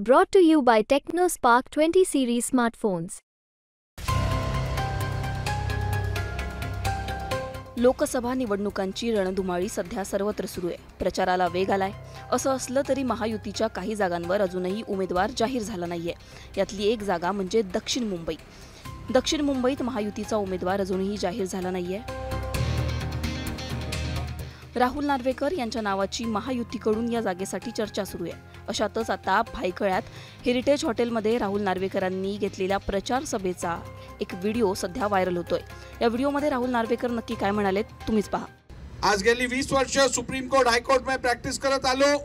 Brought to you by TechnoSpark 20 series smartphones. Lok Sabha निवडणुकांची रणधुमाळी सध्या सर्वत्र सुरू आहे. प्रचाराला वेग आलाय. असं असलं तरी महायुतीच्या काही जागांवर अजूनही उमेदवार जाहीर झाला नाहीये. यातली एक जागा म्हणजे दक्षिण मुंबई. दक्षिण मुंबईत महायुतीचा उमेदवार अजूनही जाहीर झाला नाहीये. राहुल नार्वेकर यांच्या नावाची महायुतीकडून या जागेसाठी चर्चा सुरू आहे. अशातच आता भायखळ्यात हेरिटेज हॉटेलमध्ये राहुल नार्वेकरांनी घेतलेल्या प्रचार सभेचा एक व्हिडिओ सध्या व्हायरल होतोय. या व्हिडिओमध्ये राहुल नार्वेकर नक्की काय म्हणाले तुम्हीच पहा. आज गेली 20 वर्ष सुप्रीम कोर्ट हायकोर्ट मध्ये प्रॅक्टिस करत आलो.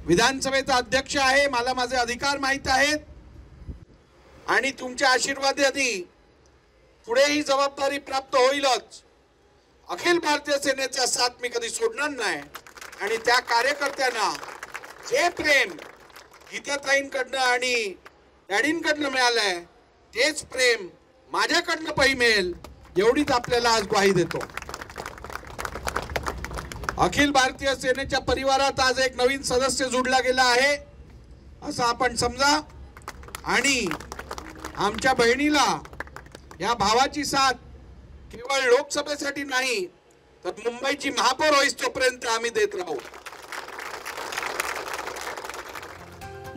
विधानसभेचा अध्यक्ष आहे. मला माझे अधिकार माहित आहेत आणि तुमच्या आशीर्वादाने पुढे ही जबाबदारी प्राप्त होईलच. अखिल भारतीय सेनेचा साथ मी कधी सोडणार नाही आणि त्या कार्यकर्त्यांना जे प्रेम गीताताईंकडनं आणि डॅडींकडनं मिळालंय तेच प्रेम माझ्याकडनं पही मिळेल एवढीच आपल्याला आज ग्वाही देतो. अखिल भारतीय सेनेच्या परिवारात आज एक नवीन सदस्य जोडला गेला आहे असं आपण समजा आणि आमच्या बहिणीला या भावाची साथ केवळ लोकसभेसाठी नाही तर मुंबईची महापौर होईस तोपर्यंत आम्ही देत राहू.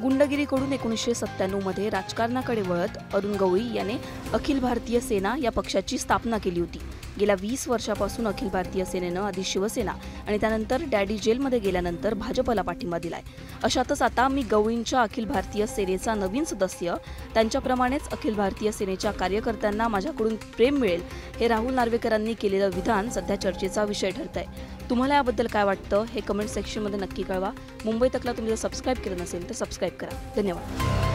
गुंडगिरीकडून 1997 मध्ये राजकारणाकडे वळत अरुण गवळी याने अखिल भारतीय सेना या पक्षाची स्थापना केली होती. गेल्या 20 वर्षापासून अखिल भारतीय सेनेनं आधी शिवसेना आणि त्यानंतर डॅडी जेलमध्ये गेल्यानंतर भाजपला पाठिंबा दिलाय. अशातच आता मी गवळींच्या अखिल भारतीय सेनेचा नवीन सदस्य, त्यांच्याप्रमाणेच अखिल भारतीय सेनेच्या कार्यकर्त्यांना माझ्याकडून प्रेम मिळेल हे राहुल नार्वेकरांनी केलेलं विधान सध्या चर्चेचा विषय ठरत आहे. तुम्हाला याबद्दल काय वाटतं हे कमेंट सेक्शनमध्ये नक्की कळवा. मुंबई तकला तुम्ही जर सबस्क्राईब केलं नसेल तर सबस्क्राईब करा. धन्यवाद.